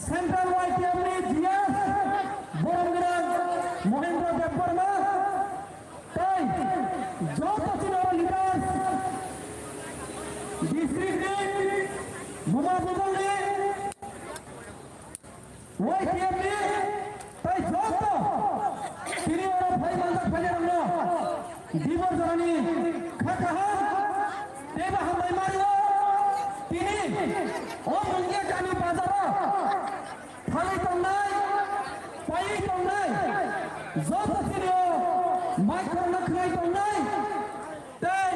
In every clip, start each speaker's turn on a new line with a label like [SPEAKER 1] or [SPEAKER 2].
[SPEAKER 1] Central ওয়াইটিএমনি GS বরঙ্গরাজ Mahendra Debbarma তাই যত ছিল লিডার ডিস্ট্রিক্ট বুমা বুবলি ওয়াইটিএমনি তাই যত তিনি ওরা ভাই বান্ধব ফেলেন দিবর জরানি খাকাহান দেবা হামাই মারিও তিনি ও মঙ্গে গানি বাজারা খালি তন্নাই পাই তন্নাই যত তিনি মাইক্রো নখনাই তন্নাই তাই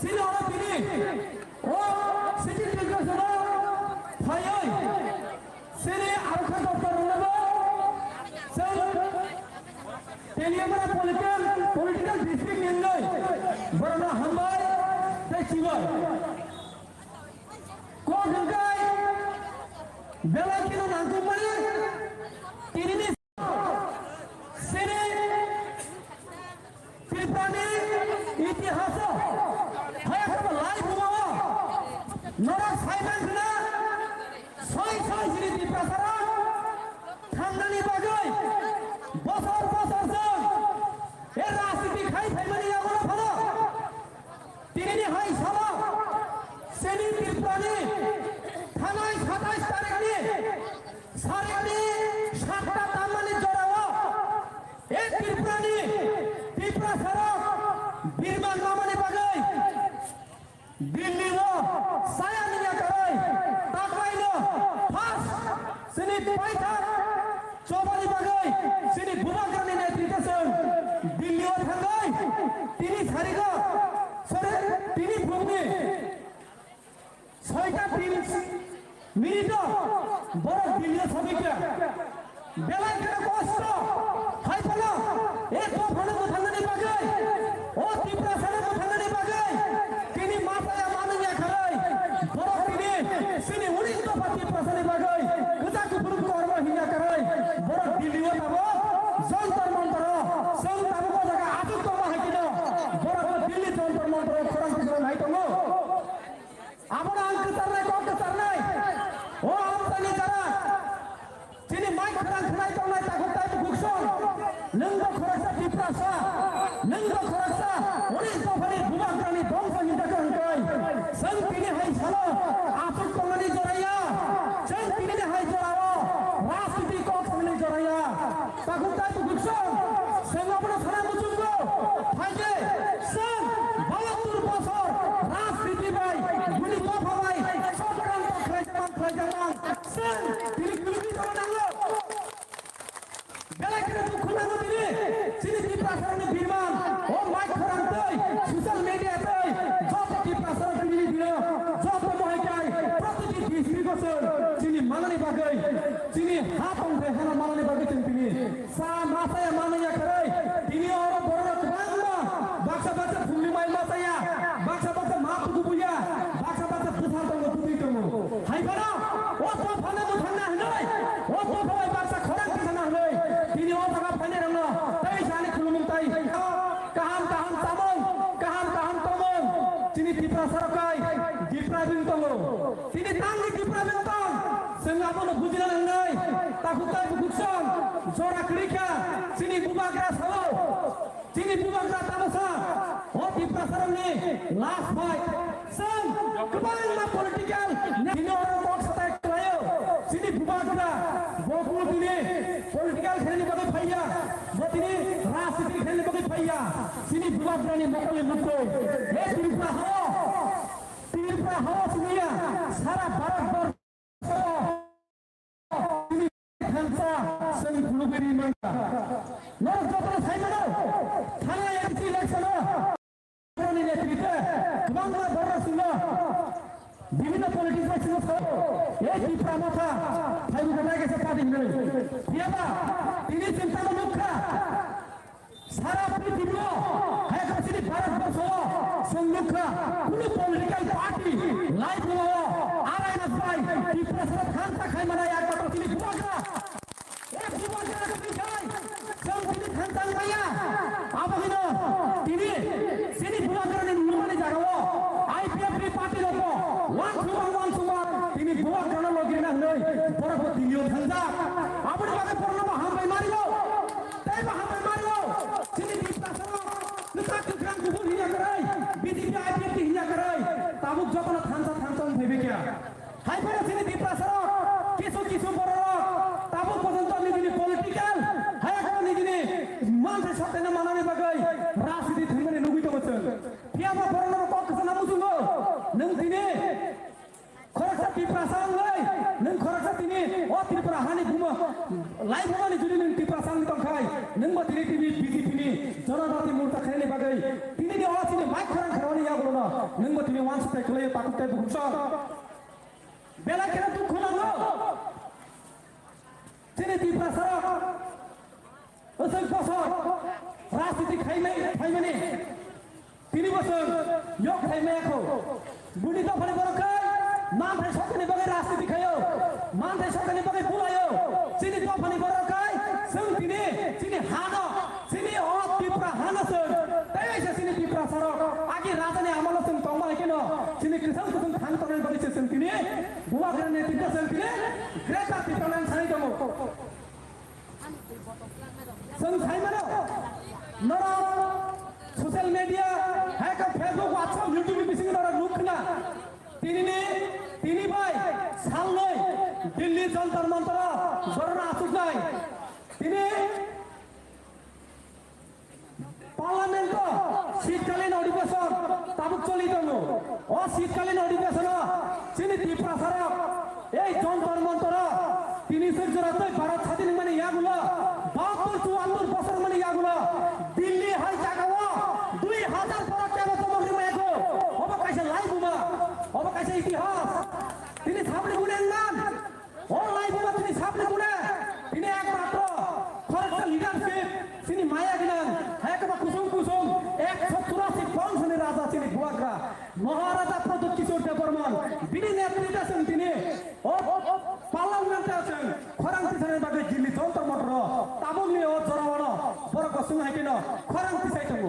[SPEAKER 1] সিনো তিনি ও সিটি ডিগ্রেশন ফাইই সিনি আরখা দপ্তর নেব সেল তেলিয়ামরা পলিটিক্যাল ডিস্ট্রিক্ট নিন্দই বরনা হামবাই তাই চিবাই কোন ঢুকাই বেলা কিনো নাঙ্কুম মানে তিনি সিনি ত্রিপুরানি ইতিহাস হয় একটা লাইভ হুমাওয়া নরক সাইমান না ছয় ছয় সিনি ত্রিপুরা ঠান্ডানি বাগৈ বছর বছর এর রাজনীতি খাই ফাইমানি এগুলো ভালো তিনি হাই সালা সেনি ত্রিপুরানি থানায় 27 তারিখ নিয়ে সারেনি 7টা তামানি জড়াওয়া এক ত্রিপুরানি ত্রিপুরা সড়ক বীরমান মামানি বাগৈ দিল্লির সায়ানিয়া করাই তাকাইল ফার্স্ট সেনি পাইথা চৌবানি বাগৈ সেনি বুবাগ্রানি নেতৃত্বে দিল্লিও থাকাই তিনি সারিগা সরে তিনি ভূমি 6টা 3 মিনিট বড় দিল্লি সবিকে বেলা কেন কষ্ট হাই ফলা এ তো ফলে মথাঙ্গানি বাগৈ ও ত্রিপুরা সারে মথাঙ্গানি বাগৈ তিনি মাথায় মাননিয়া খারাই বড় তিনি সিনি 19 দফা ত্রিপুরা সারে বাগৈ গজা কুপুর করব হিয়া করাই বড় দিল্লিও যাবো যন্তর মন্তর সং তাবো জায়গা আটক করব হাইকিন বড় দিল্লি যন্তর মন্তর খরং কিছু নাই তো আমরা আঙ্ক তারলাই কত তারলাই ও আমদানি যারা তিনি মাইক খান খানাই তো নাই তাকো তাই গুকসন লিঙ্গ খরচা ত্রিপুরা লিঙ্গ খরচা 19 দফানি বুবাগ্রানি ধ্বংস হিন্দা কই সং তিনি হাই সালো আটক করনি জড়াইয়া সং তিনি হাই জড়াও রাজনীতি কো করনি জড়াইয়া তাকো তাই গুকসন সং আপনা থানা মুচুঙ্গ হাইজে সং 72 বছর রাজনীতি ভাই গুলি দফা ভাই সবরান খাইজামান সং তিনি গুলি জড়ানো বেলা কেন দুঃখ না তিনি সিনি ত্রিপুরা সারনি বীরমান ও মাইক খরান্তই সোশ্যাল মিডিয়াতে যত ত্রিপুরা সার তিনি দিল যত মহাকাই প্রতিটি ডিস্ট্রিক্ট তিনি মাননি বাগৈ তিনি হাত অংশে হানা মাননি বাগৈ তিনি সা মাথায় মাননিয়া করে তিনি ওর বড় বাংলা বাক্সা বাচ্চা ফুলি মাই মাথায়া বাক্সা বাচ্চা মা পুতু বুইয়া বাক্সা বাচ্চা পুথার দঙ্গ পুতি দঙ্গ হাই বানা ও তো ফানে মুথানা হই ও তো ভাই বাক্সা খরাং কিনা হই তিনি ও জায়গা ফানে রং তাই জানি খুলুম তাই কাহাম কাহাম তামং কাহাম কাহাম তমং তিনি ত্রিপুরা সরকাই ডিপ্রাইভিং তঙ্গ তিনি তাঙ্গি ডিপ্রাইভিং তং সেঙ্গাবন বুঝিনা নাই তাকু তাই বুকসং জোড়া ক্রিকা তিনি বুবাগ্রা সালো তিনি বুবাগ্রা তামসা ও ত্রিপুরা সরংনি লাস্ট ফাইট সং কবাং না পলিটিক্যাল তিনি ওর বক্স তাই ক্লায়ো তিনি বুবাগ্রা বকুল তিনি পলিটিক্যাল খেলনি বগে ফাইয়া তিনি রাজনীতি খেলনি বগে ফাইয়া তিনি বুবাগ্রানি মকলে মুক্ত এ ত্রিপুরা হাওয়া শুনিয়া সারা ভারতবর্ষ সঙ্গে ফুলুবেরি মাইকা নর যত সাইমানো থানা এমপি ইলেকশন কোনি নেতৃত্বে বাংলা বড় সিংহ বিভিন্ন পলিটিক্স সিংহ এই ত্রিপুরা মাথা ফাইভ ঘটা গেছে পার্টি নেই দিয়াবা তিনি চিন্তা মুখ্যা সারা পৃথিবী হ্যাঁ কাছে ভারতবর্ষ সংরক্ষা কোন পলিটিক্যাল পার্টি লাইফ হওয়া আড়াই মাস পাই ত্রিপুরা সারা খানটা খাই মানে একমাত্র তিনি বুবাগ্রা এক বুবাগ্রা তিনি খাই সব তিনি খানটা মাইয়া আবহিন তিনি সিনি বুবাগ্রা নির্মাণে জাগাও दिलियो थांजा आबुनि बागै परनबा हामबाय मारियो ताइबा हामबाय मारियो सिनि दिप्रासरो नोंसा गोख्रां गुबुन हिया करै बिजेपि आईपीएफटी हिया करै ताबुक जखन थांजा फैबे क्या हाइफोरा सिनि दिप्रासरो किसु बरर ताबुक पर्यन्त निजिनि पलिटिकल हायाखौ निजिनि मानसि सत्तायना मानानि बागै राजनीति थांबाय लुबैदों बोसोन फियाबा परनबा ककसो नामुजुङो नों दिनै खरसा दिप्रासांलै नों खरसा दिनै अ त्रिपुरा हानि बुमा लाइफ माने जुदि नों दिप्रासांनि दंखाय नोंबो दिनै बिजेपिनि जनजाति मुर्ता खायनि बागै दिनै अ दिनै माइक खरानि यागोन नोंबो दिनै वान स्ट्राइक खालायो पाकुटाय बुखुस बेला केना दुख नांगौ दिनै दिप्रासार ओसोल बसर राजनीति खायमानि 3 बोसोर yok खायमायाखौ बुनि दफानि बरकै मानथाय सरकारनि बागै राजनीति खायो मानथाय सरकारनि बागै बुलायो सिनि दफानि बरकै जों दिनै सिनि हानो सिनि अ त्रिपुरा हानोसो तैसे सिनि त्रिपुरा सरक आगे राजानि आमल जों तंबाय केनो सिनि किसान थांतरनि बागै जों दिनै बुवाग्रा नेतृत्व जों दिनै ग्रेटा त्रिपुरानि सानै दङ जों साइमानो नरा ससियेल मीडिया हैक फेसबुक व्हाट्सएप यूट्यूब बिसिं नरा नुखना তিনি ভাই সালनै दिल्ली जंतर मंतर जरना आसुनाय তিনি पार्लामेंट शीतकालीन अधिवेशन ताबुक चलि दङ अ शीतकालीन अधिवेशन चिनि त्रिपुरा सरक এই जंतर मंतर তিনি সূর্যরাতে ভারত স্বাধীন মানে ইয়াগুলো 72-74 বছর মানে ইয়াগুলো দিল্লি হাই জায়গাও 2000 পর কেন তোমাকে মেগো অব কাছে লাইভ বুমা অব কাছে ইতিহাস তিনি সামনে গুনেন নাম ও লাইভ বুমা তিনি সামনে গুনে তিনি একমাত্র খরচ লিডারশিপ তিনি মায়া গিলান একবা কুসুম 184 বংশনি রাজা তিনি বুয়াগ্রা মহারাজা প্রদত্ত কিশোর দেববর্মন বিনি নেতৃত্বে আছেন তিনি ও পার্লামেন্টে আছেন খরাং তিসানের বাগে দিল্লি যন্ত্র মন্ত্র তাবুলনি ও জরাওয়ানো বড় কসুম হাইকেন খরাং তিসাই দङ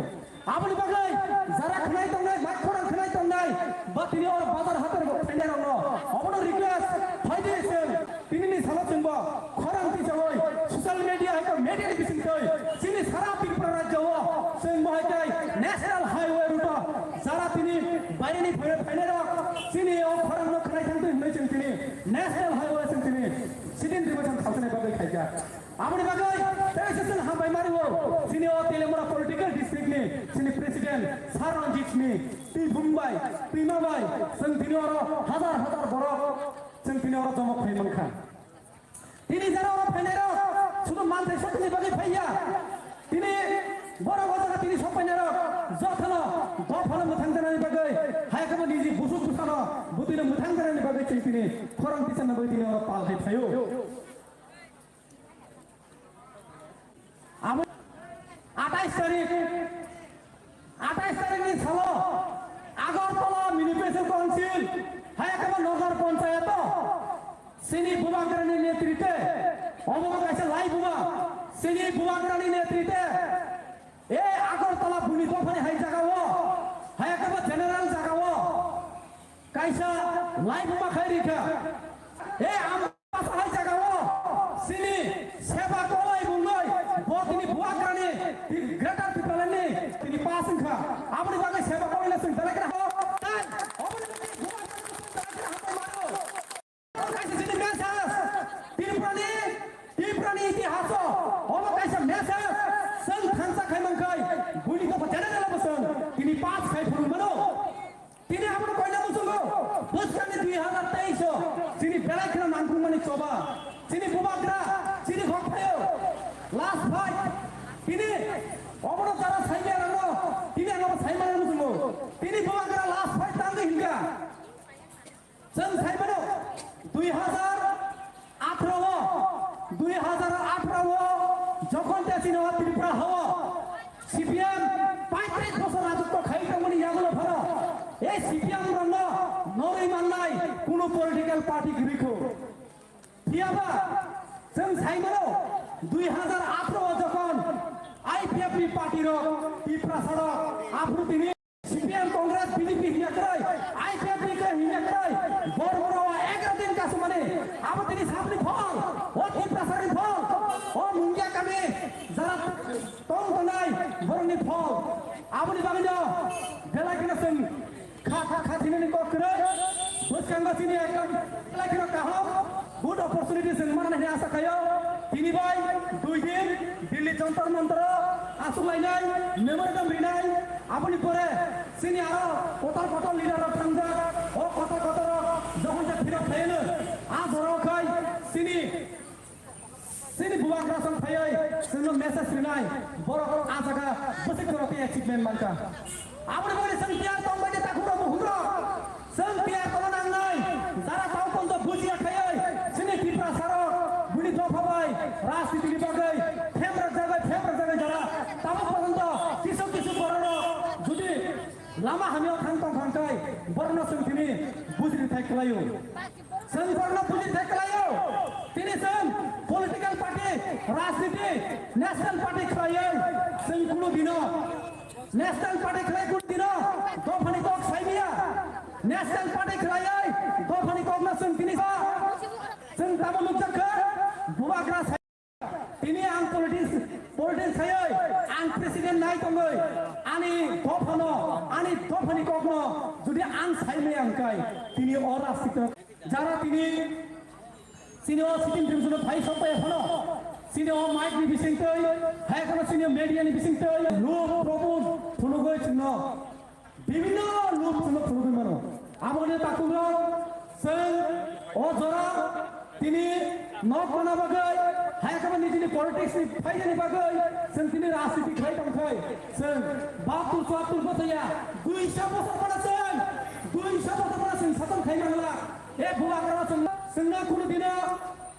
[SPEAKER 1] आबुनि बागै जारा खनाय दंनाय माइक खरां खनाय दंनाय बा तिनि और बाजार हातर फेन्डार दङ अबनो रिक्वेस्ट फाइदेसन तिनिनि सालाजोंबो खरां तिसावै ससियेल मीडिया हाइक मीडिया बिसिंकै सिनि सारा त्रिपुरा राज्यआव जों बहायकै नेशनल हाइवे रुट जारा तिनि बायनि फेन्डार सिनि अ खरां खनाय थांदों होननाय जों तिनि नेशनल हाइवे जों तिनि सिदिन दिबोजों खावसनाय बागै खायगा आबुनि बागै तेसेसन हाबाय मारिवो सिनि अ तेलेमुरा पलिटिकल डिस्ट्रिक्टनि सिनि प्रेसिडेंट सारनजितनि ति बुंबाय तिमाबाय जों तिनि अर हाजार बरक जों तिनि अर जमक फैमोनखा तिनि जारा अर फैनाय सुदु मानथाय सतनि बागै फैया तिनि बर गजरा तिनि सफायनाय जथन दफान मोथां जानायनि बागै हायखबो निजि बुसु बुसानो बुतिनो मोथां जानायनि बागै तिनि खरां तिसानो बागै तिनि अर पालथाय थायो 28 तारिखनि सालो आगरतला म्युनिसिपल काउन्सिल हायकाबा नगर पञ्चायत सिनि बुबाग्रानि नेतृत्वे अबो कासे लाई बुबा सिनि बुबाग्रानि नेतृत्वे ए आगरतला बुनि दफानि हाय जागाव हायकाबा जनरल जागाव कायसा लाई बुबा खैरिका ए आम हाय जागाव सिनि सेवा कलाय बुंनाय बतिनि बुबाग्रानि ग्रेटर पिपलनि तिनि पासंखा आबुनि बागै सेवा कलायना जों दलायग्रा हो तान अबुनि बागै बुबाग्रा हाबाय मारो कायसे सिनि मेसेज त्रिपुरानि इतिहास अब कायसे मेसेज जों थांसा खायमांखै बुनि दफा जनरल बसन तिनि पास खाय फुरु मनो तिनि आबुनि कयना मुसुंगो बोसोरनि 2023 सिनि बेलायखना नांगुमानि चबा सिनि बुबाग्रा सिनि हकफायो लास्ट फाइट তিনি অবনো যারা সাইমে রানো তিনি আনো সাইমানো মুসুমো তিনি বুবাগ্রা লাস্ট ফাইট তাঙ্গে হিলগা जों साइमानो 2018 যখন তেসিনো ত্রিপুরা হওয়া সিপিএম 35 বছর রাজত্ব খাইতামনি ইয়াগুলো ভরা এই সিপিএম রন্ন নরই মাননাই কোন পলিটিক্যাল পার্টি গিরিখো ফিয়াবা जों साइमानो 2018 যখন आईपीएफटी पार्टी रो त्रिपुरा सरक आफु तिनि सीपीएम कांग्रेस बीजेपी हिया कराय आईपीएफटी के हिया कराय बड़ 11 दिन का माने अब तिनि सामने फल Aboni bagino bela kena sen khathine ni ko kre buskanga sini ekam bela kena kaho good opportunity sen mana nahi asa kayo tini bai 2 din Delhi jantar mantar asuk lainai memorandum rinai aboni pore sini aro kotor leader thangja o kotor যখন যে ফিরত খাইল আ ধরো খাই সিনি বুয়া গ্রাসন খাই সিনো message নাই বড় আ জায়গা বসে করতে অ্যাচিভমেন্ট মানকা আপনি বলে সংপিয়ার তম্বাইতে তাকুরা বহুদ্র সংপিয়ার কোন নাম নাই যারা তাও পর্যন্ত বুঝিয়া খাই সিনি ত্রিপুরা সারো বুড়ি দফাবাই রাজনীতি বিভাগে ফেভার জায়গায় যারা তাও পর্যন্ত কিছু বড় যদি লামা হামিও থাংতং থাংকাই বর্ণ সংখিনি বুঝি থাকলায়ও সং বর্ণ বুঝি থাকলায়ও তিনি সং পলিটিক্যাল পার্টি রাজনীতি ন্যাশনাল পার্টি খাইয়ে সং কুলো দিন ন্যাশনাল পার্টি খাই কুলো দিন দফানি কক সাইবিয়া ন্যাশনাল পার্টি খাইয়ে দফানি কক না সং তিনি সং তাবো মুক্তক বুবাগ্রা তিনি আং পলিটিক্স খাইয়ে আং প্রেসিডেন্ট নাই তঙ্গই আনি দফানি kokno যদি আং সাইমে আংকাই তিনি অরাস্তিত যারা তিনি সিনিয়র সিটিং ডিভিশন ভাই সবাই এখনো সিনিয়র মাইক নি বিসিংতই হাই কোন সিনিয়র মিডিয়া নি বিসিংতই লোক প্রবুন ফুলগই চিহ্ন বিভিন্ন লোক চিহ্ন ফুলগই মানো আমনে তাকুলো সং ও জরা তিনি নক বানাবাগৈ হাই কোন নিজনি পলিটিক্স নি ফাইজানি বাগৈ সং তিনি রাজনীতি খাই তংখাই সং বাতু সাতুল বতয়া 200 বছর পড়াছেন 200 বছর পড়াছেন সাতম খাই মানলা এ বুয়া করাছেন সঙ্গে কোনো দিন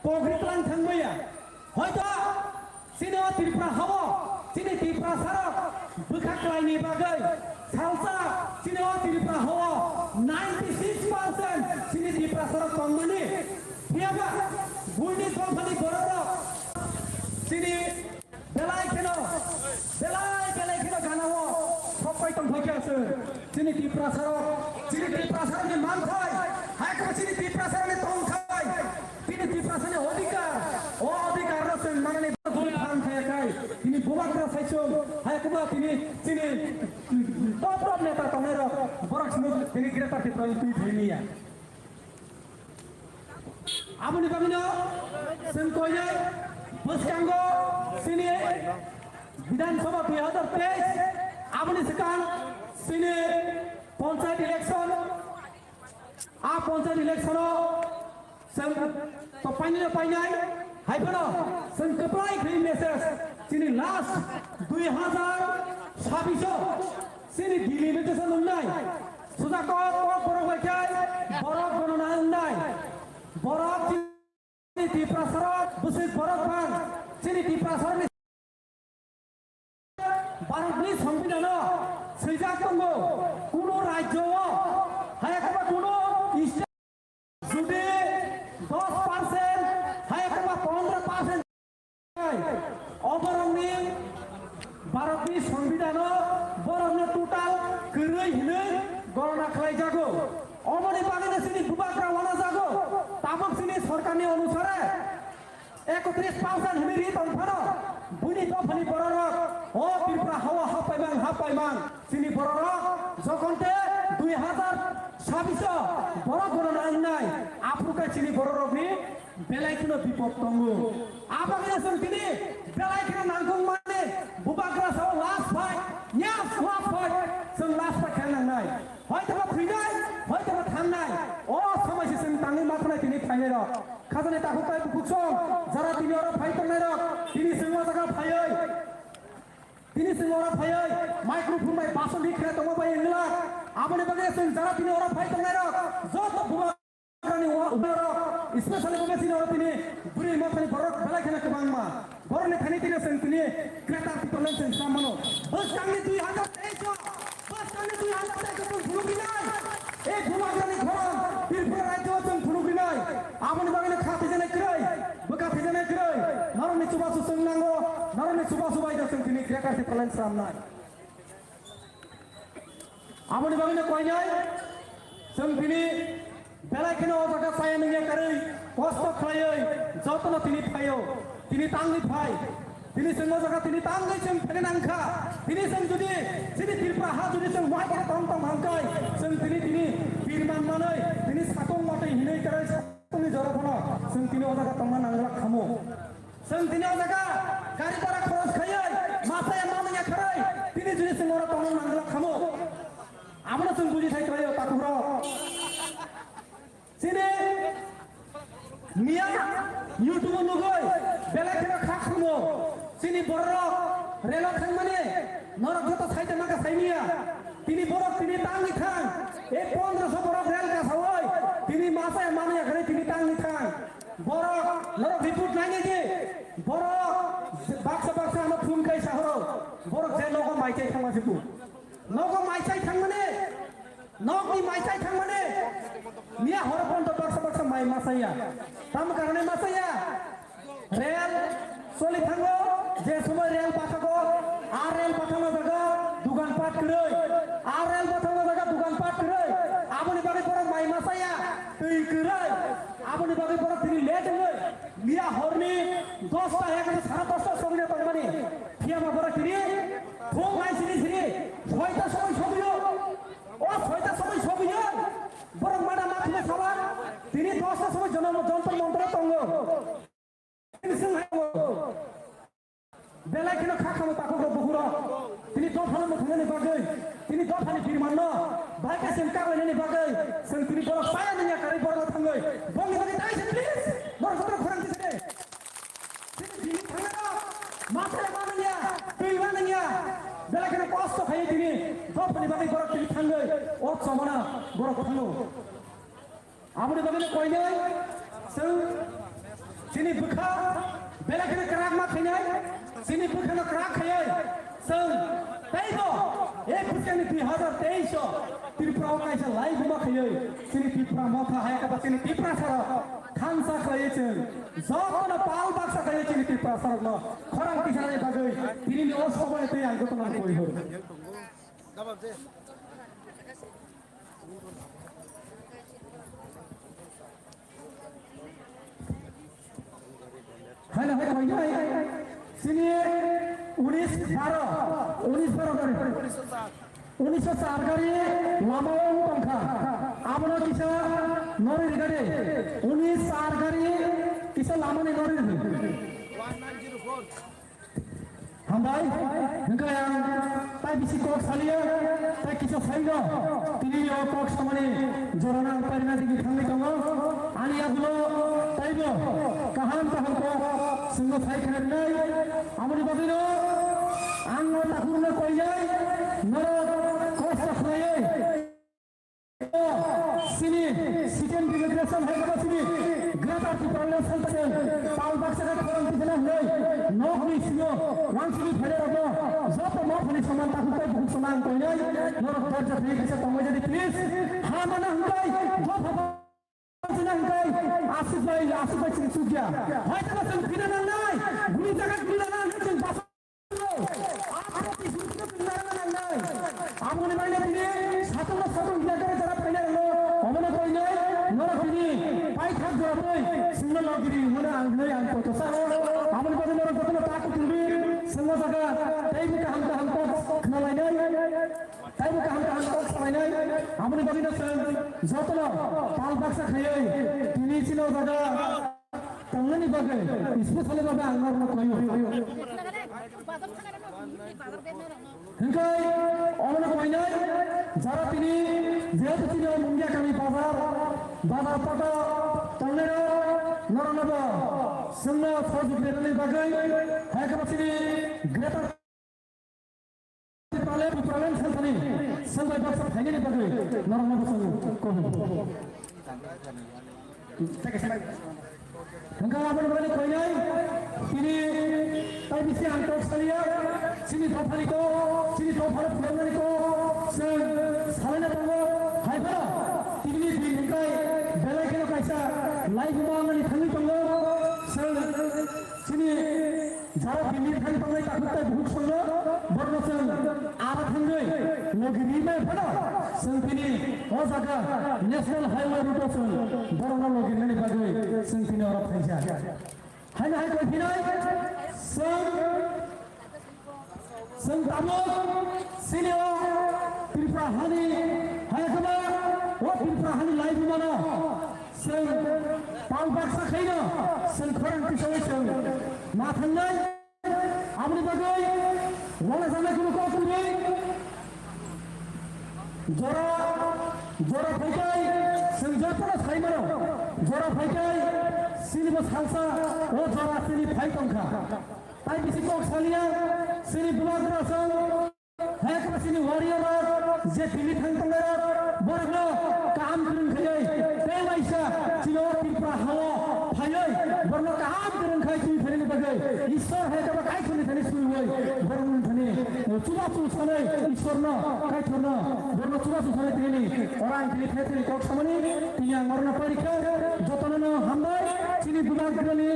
[SPEAKER 1] পগ্রিতলান থাকবইয়া হয়তো সিনেমা ত্রিপুরা হব সিনে ত্রিপুরা সারক বুখাকলাইনি বাগৈ সালসা সিনেমা ত্রিপুরা হব 96% সিনে ত্রিপুরা সারক কমমানি হিয়াবা বুইনি কোম্পানি বড় সিনে বেলাই কেন গানাও সবাই তো ভয় আছে সিনে ত্রিপুরা সারক মান খায় হাই কো সিনে ত্রিপুরা সারক তং খায় তিনি ত্রিপুরা সারক অধিকার রসেন মানে দুই ফান খায় খায় তিনি বুবাগ্রা সাইছো হাই কো তিনি টপ নেতা তনের বড় তিনি গ্রেটার কে তুই ধইনিয়া আপনি পাবেন সেন কইলে বসকাঙ্গ সিনে বিধানসভা 2023 আপনি সেখান সিনে পঞ্চায়েত ইলেকশন পঞ্চায়েত ইলেকশন সেন তো পাইনাই হাইফেন সেন কপ্লাই গ্রিন মেসেজ সিনে লাস্ট 2026 সিনে ডিলিমিটেশন নাই সুজা কো বড় হইছে বড় গণনা নাই বড় ত্রিপুরা সারক বসে বড় ভাগ সিনে ত্রিপুরা সারক भारतनि संविधान सैजाक दङ कोनो राज्य हायाखबा कोनो जुदि 10% हायाखबा 15% अबरंनि भारतनि संविधान बरंनि टोटाल गरै हिनै गणना खालायजागौ अमनि बागैनो सिनि बुबाग्रा वाना जागौ ताबक सिनि सरकारनि अनुसारे 31% हिनै तंफानो बुनि दफानि बररक ও ত্রিপুরা হাওয়া হাপাইমান সিনি বড় যখনতে 2026 বড় গণনা নাই আফ্রিকা চিনি বড় রবনি বেলাইকিনো বিপদ তঙ্গ আবাগে সর তিনি বেলাইকিনো নাংগং মানে বুবাগ্রা সাও লাস্ট ফাইট ইয়াস লাস্ট ফাইট সং লাস্ট ফাইট খেলনা নাই হয়তো ফ্রিনাই হয়তো থামনাই ও সময় সিন তাঙ্গি মাথনাই তিনি ফাইনে র খাজনে তাকু কাই বুকসং যারা তিনি ওরা ফাইট নাই র তিনি সিংহ জায়গা ফাইই তিনি সিংহরা ফাইই মাইক্রোফোন বাই বাসন লিখে তোমা বাই ইংলা আপনি বাগে সিং যারা তিনি ওরা ফাইট নাই র যত বুবাগ্রানি উবার স্পেশালি বাগে সিন ওরা তিনি বুড়ি মাথানি বড় বেলাইখানা কেবাংমা বড়নে খানি তিনি সিং তিনি ক্রেতা পিতলেন সিং সামানো বস কাঙ্গি 2023 ফুলুকি নাই এই বুবাগ্রানি ঘর ত্রিপুরা রাজ্য সিং ফুলুকি নাই আপনি বাগে খাতে জানে ক্রয় বকা ফেজনে ক্রয় নরনি চুবাসু সিং নাঙ্গো নরনি চুবাসু বাইদা সিং তিনি ক্রেতা পিতলেন সাম নাই আপনি বাগে কই নাই সিং তিনি বেলাইখানা ও জায়গা সায়ানিয়া করে কষ্ট খায় যতন তিনি ফাইও তিনি তাঙ্গি phi Tini semua jaga tini tanggai sem pengen angka. Tini sem jadi sini tirpa ha jadi sem wah kita tong hangkai. Sem tini firman manai. Tini sakong mata hinai kerai sakong ni jorok mana. Sem tini jaga teman anglak kamu. Sem tini jaga kari para cross kayai. Masa yang mana yang kerai. Tini jadi sem orang teman anglak kamu. Abang sem buji saya kerai tak kurang. Sini Mia YouTube nugoi bela kena khak khamo sini borok relok khang mane norok joto saite maka saimia tini borok tini tangi khang e 1500 borok rel ka sawai tini masa mane khare tini tangi khang borok norok report nai je borok baksa ama phun kai sahoro borok je logo maichai khang masiku logo maichai khang mane nok ni maichai khang mane Mia horpon to baksa mai masaya tam karone masaya rel soli thango je somoy rel pathako ar rel pathano jaga dugan pat kroi ar rel pathano jaga dugan pat kroi aboni bagi porok mai masaya tui kroi aboni bagi porok tini let ngoi Mia horni 10 ta 11 সারা 10 টা সবিনে পারমানি ফিয়া মা porok tini phong mai sini 6 ta সময় সবিyo ও 6 ta সময় সবিyo borok mana makhne sabar tini 10 ta সময় যন্ত্র মন্ত্র তঙ্গ Belai kena kakak tak kau bergura. Tini dua hari macam ni bagai. Tini dua hari firman no. Baik sengkak ni bagai. Seng tini borak saya ni kari borak tanggai. Bang bagi tay please. Borak borak kurang sini. Tini tangga. Masa mana ni? Tujuan ni. Belai kena kosto kaya tini. Dua hari bagai borak tini tanggai. Oh samana borak tanggu. Abu ni bagai kau ni. Seng sini buka. Belai kena kerak mak ni. Sini bukan kerak kaya, seng, teigo, bukan di 2023 Tripura kaisa live mak kaya, sini Tripura mak kaya apa sini Tripura sara, khansa kaya ceng, zokono pal baksa kaya sini Tripura sara no, korang kisah ni bagai, ini ni os kau itu yang kau teman kau itu. Halo, sini 1912 kali lama pangka abang kisah nori regade 19 kali kisah lama ni nori 1904 Hambai, engkau yang tak bisi kok salia, tak kisah saya, tini yo kok sama ni jorana perina tinggi kami tengok, ani adulo, tak bo, kaham kok, sungguh saya kena ni, amuni bagino, anggo takurna koi jai, noro kok saknai, sini, second immigration hai kata sini, greater to problem center, tahu baksa kata orang kita nak ni, nok ni sini, one sini fere apa, jatuh mau fere saman tak kita bukan saman koi jai, noro kerja fere kita tahu jadi please, hamana hangkai, jatuh apa, sini hangkai, asik baik sini sugia, hai kita sen fere nang, guni jagat guni nang, sen pasal, apa sih sugia fere nang, amu ni mana ni, satu jaga jarak fere nang, amana koi jai, noro kini, pai thak jawab, single logiri, mana anglai angko tu sah, amu ni pada noro kata tak kutubi, semua jaga, tapi bukan hamka kenalai ni, tapi bukan hamka kenalai ni, amu ni bagi nasi, jatuh pal baksa kaya, ini cina jaga, tangan ni bagai, ispu salah bagai anggar nak kaya. Hinggai, amu ni kaya ni, jara ini, jatuh cina mungia kami bazar pada tangan nara naba, semua fauzi greater ni bagai, hai kata sini greater problem center ni, sampai baksa kaya ni bagai, nara naba semua kau. Hinggai amu ni bagai kaya ni, ini tapi bisi antok salia, sini topari ko, sini topari problem ko, salah nak tahu, hai pada, ini hinggai belai kena kaisa, live mana ni thani tanggo, sini jara bini thani tanggo tak betul buku sanggo, berdosen arah tanggo, lagi lima pada, sini oh jaga national highway route sen, berana lagi ni bagai, sini orang kaisa. hai hai koi pinai seng tabuk sini Tripura hani hai kama Tripura hani live mana seng pau baksa khaina seng khoran pisau seng mathangai amni bagai wala sana kuno ko kuni jora phaikai seng jora khai maro jora phaikai sini bos halsa jora sini phai tongkha tai bisi kok salia sini bulagra sang hai kama sini warrior je tini thang tongara borglo काम करन खै ते माइसा चिनो Tripura हावा फायै borno काम करन खै छि फेरि बगै ईश्वर है तब काय खुनि थने सुइ होय borno थने चुबा चु छनै ईश्वर न काय थन borno चुबा चु छनै तेनि orang थने थेथि कक समनि तिया मर्न परीक्षा जतन न हामबाय चिनि बुलाग गले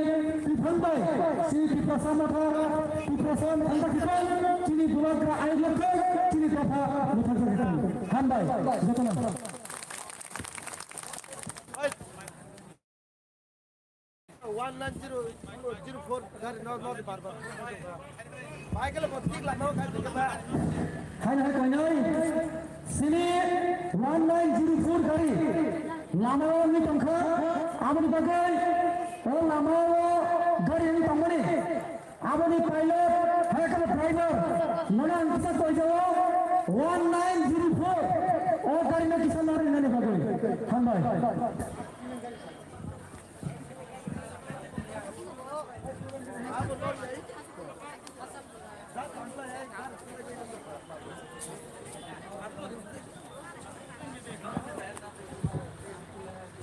[SPEAKER 1] त्रिफंबाय चिनि Tripura समथा Tripura सम अंदा किसान चिनि बुलाग आयोजक चिनि तथा मुथाक हामबाय जतन
[SPEAKER 2] 1904 gar no barbar Michael Botik la no kan kita
[SPEAKER 1] hai hai kanai sini 1904 gari lama ni tongkha amani bagai lama gari ni tongmani amani pilot hai kala driver nana bisa koi jawo 1904 gari na kisan lari nane bagai hambai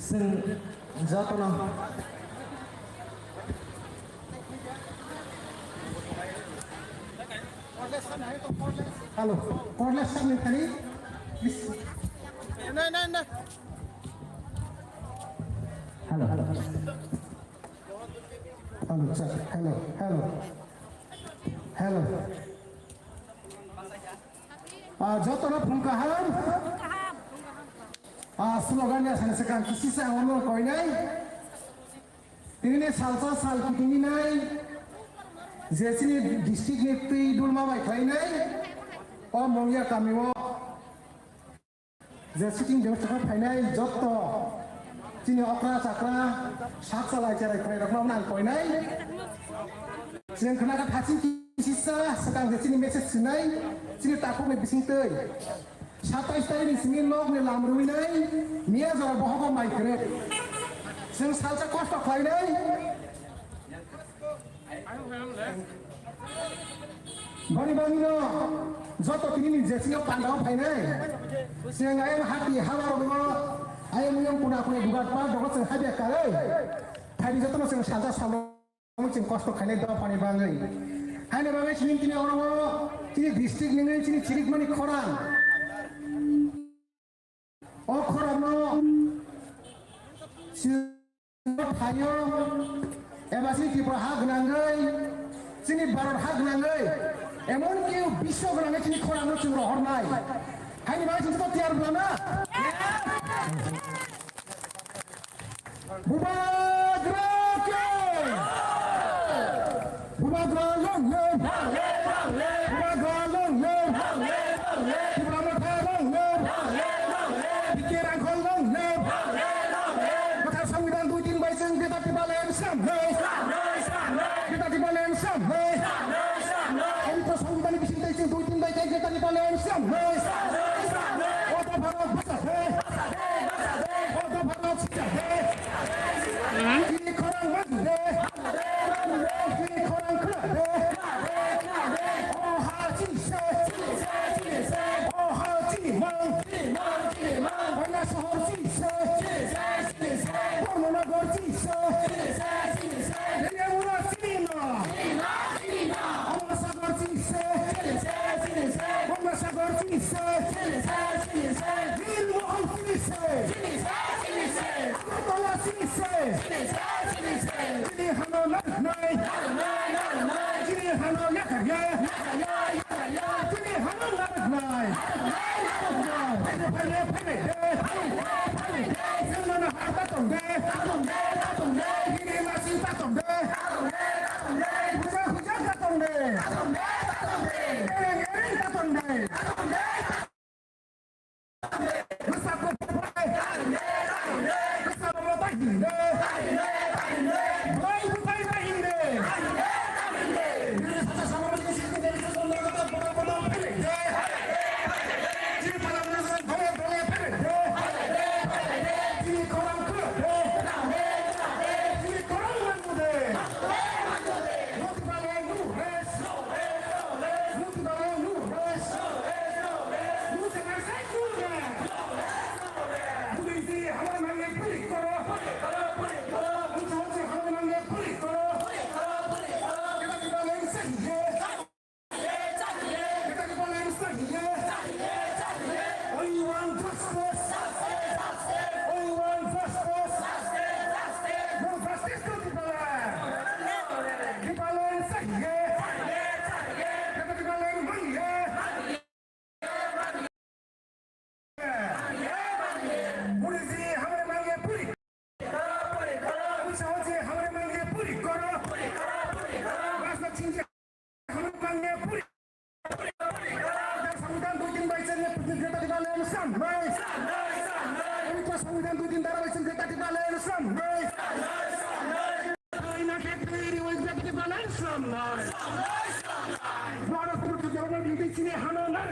[SPEAKER 1] sing jatona
[SPEAKER 2] halo cordless samne khani na
[SPEAKER 1] hello
[SPEAKER 2] hello jatona phungka halam slogan ya sana sekarang kisi saya ngomong kau ini ini salsa sal kini nai jadi ni distrik ni tu dulma baik lain nai mau ya kami mau jadi ting jauh cakap nai joto sini okra sakra saksa lah cara kau nak mau nang kau nai sini kena kat hati kisi saya sekarang jadi ni message nai sini takut ni bising tu Satu istana ini sini log ni lamru ini, niat jauh bahagia mai keret. Sing salsa kosto kau ini, bani no, jatuh kini ni jesinya pandau kau ini. Sing ayam hati hawa orang, ayam yang punah buat apa, doa sing hadiah kau. Tadi jatuh sing salsa sama, sing kosto kau ini doa pani bangai. Hanya bangai sini kini orang, kini distrik ni kini cirik mani koran. Okhrano sihayo ebasi Tripura hak nangai sini barat hak nangai emon kiu bisho nangai sini khorano sing rohornai hani mai sini to tiar blana bubagra long kita di balen sam entah sampai di sini itu 2-3 baik kita di balen sam बुढ़ी जी हमारे मांगे पूरी उषा जी हमारे मांगे पूरी करो राजलक्ष्मी जी हमारे मांगे पूरी संविधान 2 दिन बैठने kita dibalain sampai ini संविधान 2 दिन darah बैठने kita dibalain sampai ini nak kiri wajib kita dibalain sampai baru kita jalan di sini hana nak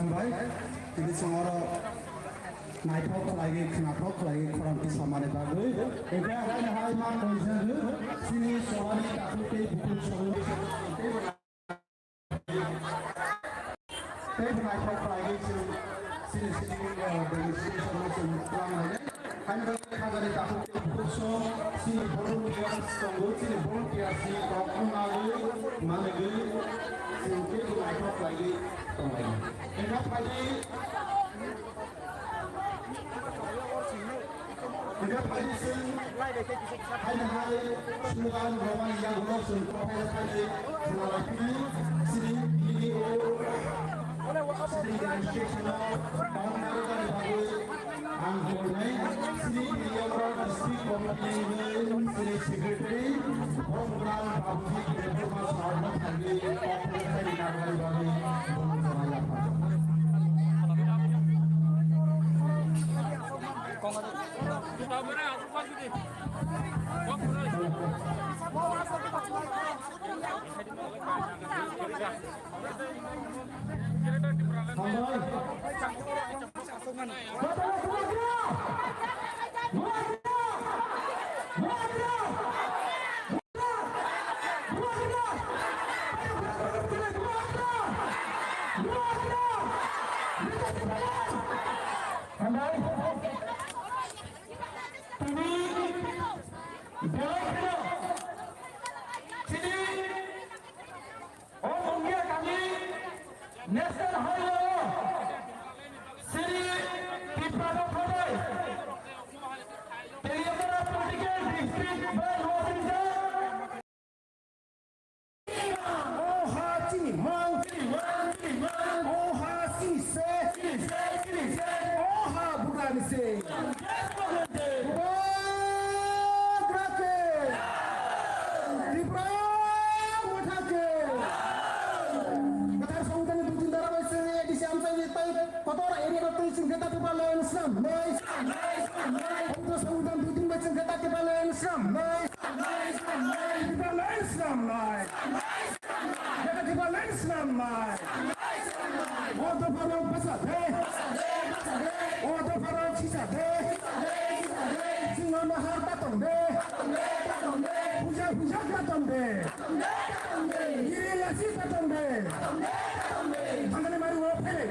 [SPEAKER 2] खालामबाय बिनि समाव नायथाव खालायो खोनाथाव खालायो खौरांथि सामानि बागै एबा हाय मा मोनजों सिनि सहानि दाखुते बुकुल सहानि ते नायथाव खालायो सिनि सिनि समाजजों खालामनानै हाय खाजानि दाखुते बुकुल सह सिनि volunteers दंगो सिनि volunteers नि गावखौनानै मानगै जों बे नायथाव खालायो दंलायो एबा बायदि Tidak pasti hanya semoga orang yang lolos untuk pasti melalui sini ini sini nasional tahun dari bagus anggotanya sini yang district komite sini secretary program public reform sarana tadi operasi di negara baru
[SPEAKER 1] National Highway, City, Pipato College, Telangana Political District, Washington. Oh, ha, Chini, Mang, oh, ha, Chini, say, oh, ha, Bugani, say. Kotor area kotor sengketa kepala Islam, nice. Untuk saudara bikin sengketa kepala Islam, nice. Kepala Islam, nice. Kepala kepala Islam, nice. Untuk para pasar, untuk para sisa, singa mahar tatong, puja tatong, iri lasi tatong, angkane maru pele.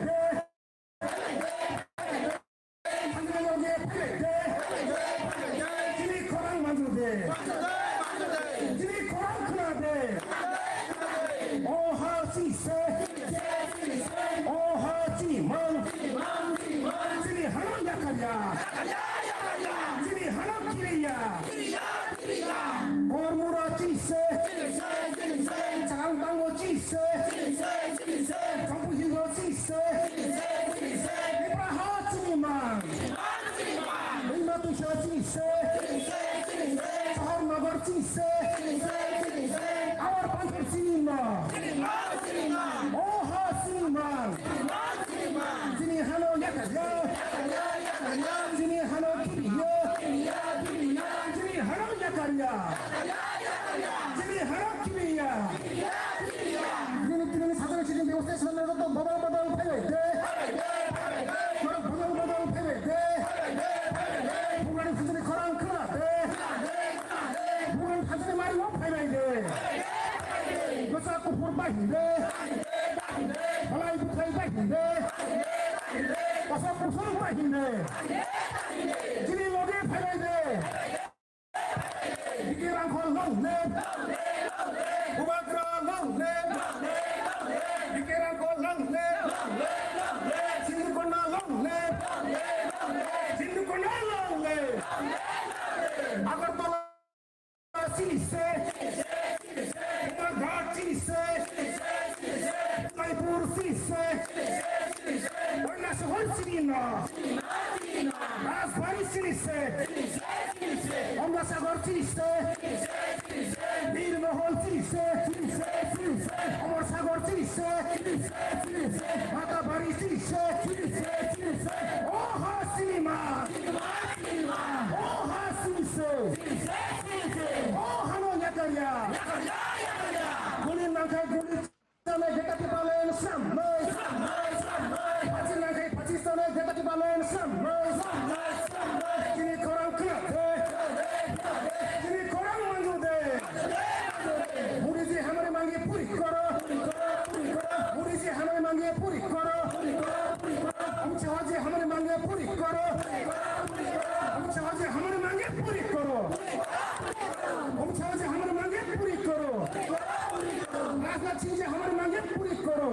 [SPEAKER 2] যে আমার মাঝে পুরি করো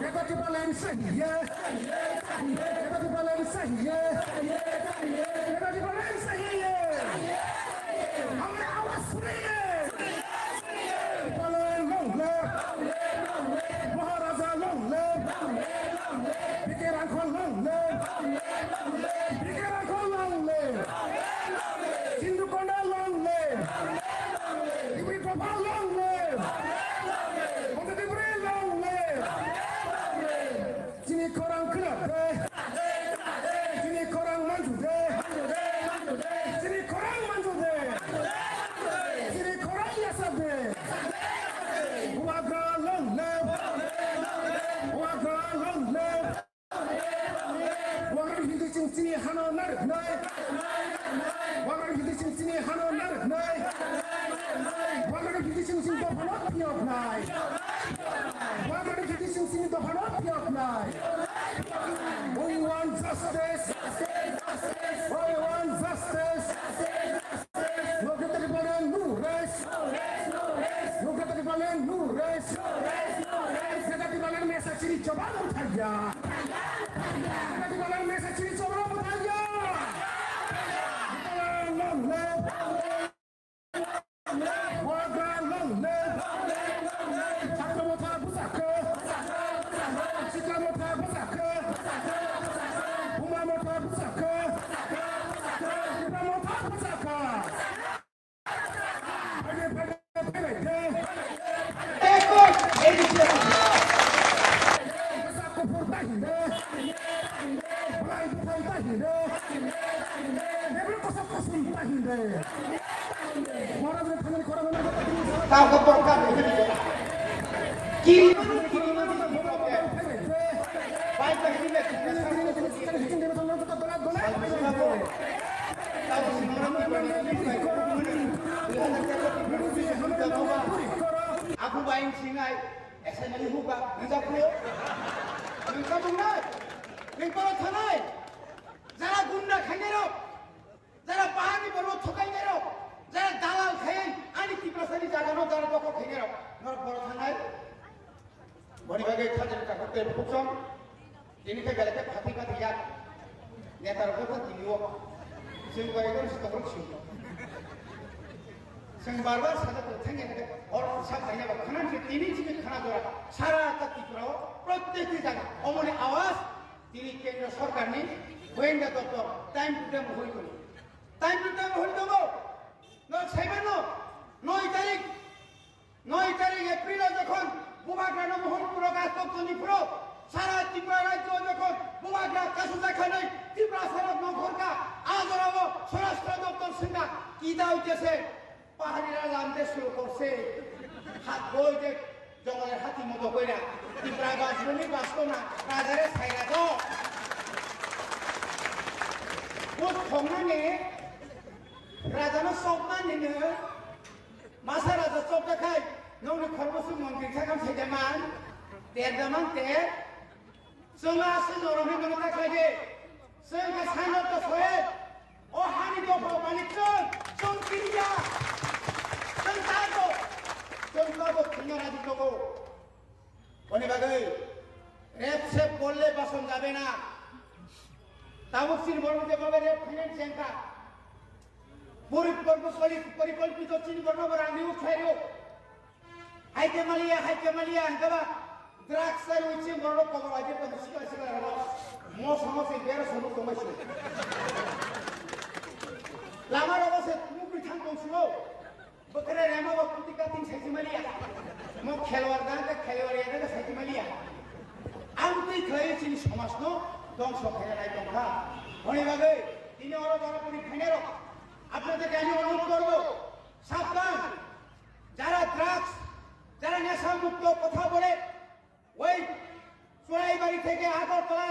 [SPEAKER 2] এটা কি বলেন সাহিয়ে এটা কি বলেন সাহিয়ে এটা কি বলেন সাহিয়ে আমরা আওয়াজ শুনিয়ে বলেন লংলে মহারাজা লংলে বিকে রাখো লংলে বিকে রাখো লংলে সিন্ধুকোনা লংলে ইবি বাবা লংলে মন্দিরে লংলে যিনি কোরআন খুলাতে যিনি কোরআন মানজুদে যিনি কোরআন মানজুদে যিনি কোরআন ইয়াসাদে ওয়াগা লংলে ওয়াগা লংলে ওয়াগা হিদি চিনি হানো নার নাই ওয়াগা হিদি চিনি হানো নার নাই ওয়াগা হিদি চিনি তো ভালো পিয়ক নাই ওয়াগা হিদি চিনি তো ভালো পিয়ক নাই we want justice we want justice no que te ponen nubes no que te ponen nubes que te ponen mesa chiri chobal uthaya que te ponen mesa chiri chobal uthaya
[SPEAKER 3] Tao có bọc cặp để cái gì Kim Phải phải cái này Aku bayang singai SMA ni huba Nijak lo Ningka bunga Ningka lo thanai Jara gunda khane ro Jara pahani bolo thokai ne ro Jara dalal khayen ani tiprasani jagano jara boko khane ro Nor bolo thanai Boni bage khajen ka kote puksom Ini ke galake phati ka diya Netar ko tiniwo Sing baigor stokon sing Sing barbar sada ko thenge ne और सब कहने वाला खाना के तीन ही चीजें खाना जोड़ा सारा तक की पुराओ प्रत्येक जगह अमोने आवाज तीन केंद्र सरकार ने गोयंदा दफ्तर टाइम टू टाइम होई करी टाइम टू टाइम होई देबो न सेवन 9 तारीख एप्रिल যখন বুবাগ্রা মোহনপুর গাছতনি পুরো সারা ত্রিপুরা রাজ্য যখন বুবাগ্রা কাসুজা খানে ত্রিপুরা সরব নগরকা আজরাব স্বরাষ্ট্র দপ্তর সিংহা কি দাউতেছে পাহাড়িরা নামতে শুরু করছে হাত বই যে জঙ্গলের হাতি মতো কইরা ত্রিপুরা বাঁচবনি বাঁচতো না রাজারে ছাইরা তো ও সংনানে রাজানো সবমান নিনে মাসা রাজা সব দেখায় নৌনি খরবসু মন্ত্রী থাকাম সেজামান দেরদামান তে जोंहा नरमनि मने थाखाय दे जोंहा सानत तो सहे ओ हानि दो मालिक जों किरिया जों तागो जों गाबो खिना राजी दगो बने बागै रेप सेप করলে বাসন যাবে না তাবুকসির বর্ণতে পাবে রেপ ফাইন্যান্স সেন্টা পরিকল্পিত চিন বর্ণবর আমি উঠাইও হাইতে Malia হাইবা Drugs are which you want to cover. I get the most of it there, so no commercial. Lamar was a movie tank on slow. But I remember putting cutting Setimalia. No Kelwardan, the Kelwarian, the Setimalia. I'm the clay in Somasno, don't show hair I don't have. Only a way, in order to put it Pinero. After the annual Gorgo, Sappan, Jara drugs, Jara Nasa Mukto, Pothabore. ওই চোরাইবাড়ি থেকে আগরতলা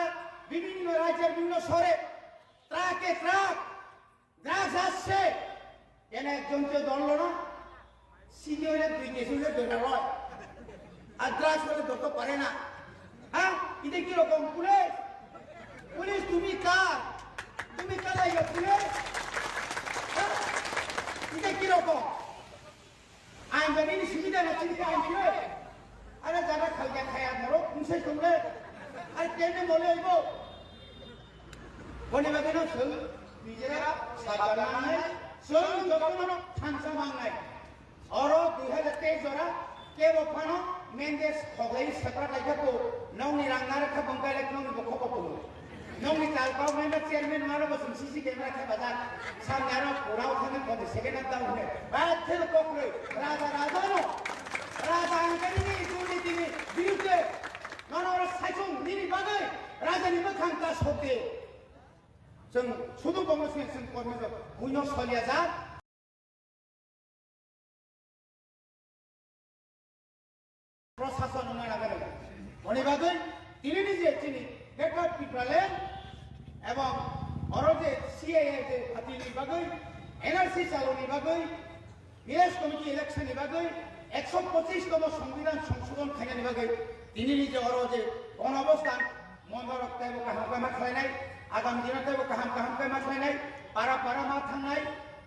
[SPEAKER 3] বিভিন্ন রাজ্যের বিভিন্ন শহরে ট্রাকে truck drugs আসছে এনে একজনকে দললো না সিনিয়রে 2 কেজি হলে ধরে লয় আর ড্রাগস হলে ধরতে পারে না হ্যাঁ এটা কি রকম পুলিশ তুমি কালাই পুলিশ এটা কি রকম আইন Bagi sudah nak cerita dia. Ada jaga kerja kaya morok, mesti kumle. Ada kena boleh ibu. Boleh bagi nak sel, bijak, sabarnya, sel jokono chansa mangai. Orang 2023 orang, kebo pano, Mendes khogai separat lagi ko, nong ni rangar ka bangkai lagi nong boko boko. Nong ni talpau Mendes chairman maro bosum CC camera ka bazar, samyaro purao thane ko second at down hai. Baat thil kokre, raja no. Raja angkari ni tuni tini birude, nono orang saicung diri bagai, raja ni makan tas hote. Seng sudu komersial seng komersial, punya sekali aja. প্রশাসন উন্নয়ন অনিবাদন তিনি নিজে চিনি বেকার পিপলেন এবং অরজে CAA যে হাতি নিবাগৈ NRC চালু নিবাগৈ ভিলেজ কমিটি ইলেকশন নিবাগৈ 125তম সংবিধান সংশোধন খাই নিবাগৈ তিনি নিজে অরজে কোন অবস্থান মন্দরক তাইব কাহাম কামা খাইনাই আগাম দিনত তাইব কাহাম কামা খাইনাই পারা পারা মা থাংনাই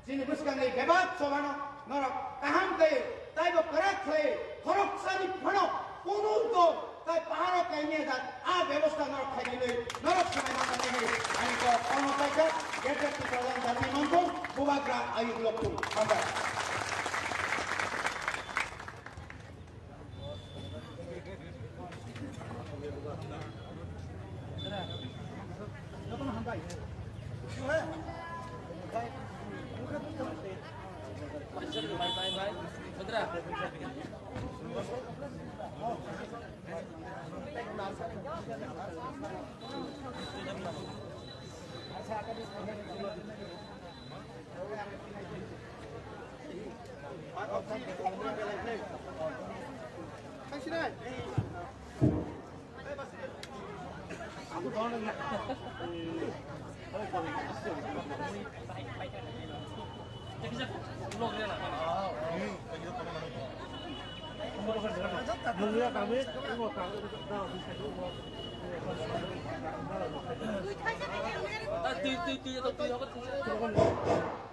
[SPEAKER 3] যিনি বুসকাঙ্গै বেবাদ সবানো নরক কাহাম কে তাইব করাক খাই খরকসানি ফনো পুনুতো তাই পাহাড় কাইনে যাত আ ব্যবস্থা নরক খাইলে নরক সময় মাথা নেই আমি তো অনতাইকা এটা কি প্রধান জাতি মন্ত্র বুবাগ্রা আয়ুব লক্ষ্য আমরা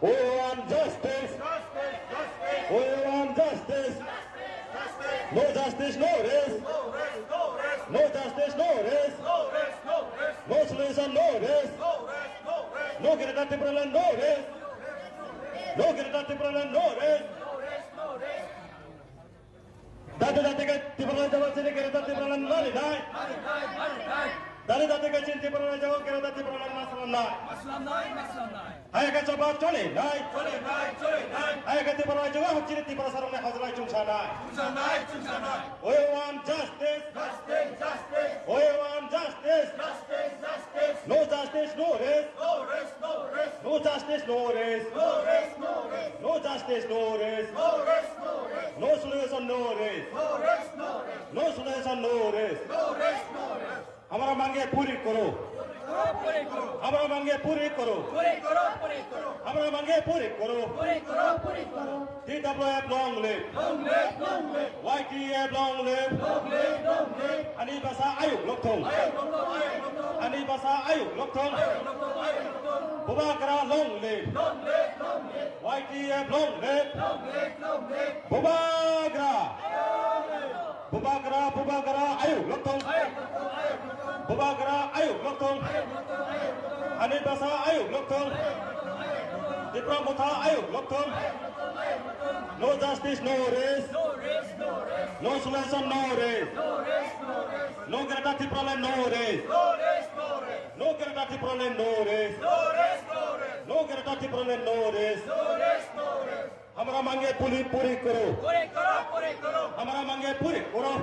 [SPEAKER 4] We want justice. We want justice. No justice, no rest. No justice, no rest. No solution, no rest. No Greta Thunberg, no rest. No Greta Thunberg, no rest. Dati ke Thunberg jawab sini Greta Thunberg mari dai. Dati ke Chin Thunberg jawab Greta Thunberg masalah nai. Ayah ke coba coli nai. Ayah ke Thunberg jawab hak Chin Thunberg sarung nai hazrai cungsa nai. We want justice. We want justice. No justice, no rest. No justice, no rest. No justice, no rest. No solution, no rest. No solution, no rest. हमारा मांगे पूरी करो हमारा मांगे पूरी करो हमारा मांगे पूरी करो TWF long live YTF long live Ani bahasa Ayub Lokthong Ani bahasa Ayub Lokthong Bubagra long live YTF long live Bubagra Ayub Lokthong Bubagra Ayub Lokthong Ani bahasa Ayub Lokthong Dipramuta Ayub Lokthong No justice, no rest. No solution, no rest. No Greta Thunberg, no rest. No Greta Thunberg, no rest. No Greta Thunberg, no rest. हमारा मांगे पूरी करो हमारा मांगे पूरी करो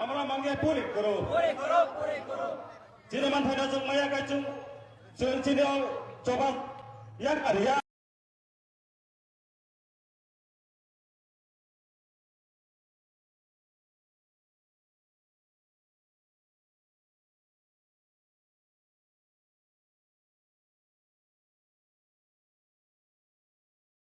[SPEAKER 4] हमारा मांगे पूरी करो जिन्हें मन फायदा जों माया का जों जिन्हें coba yang ada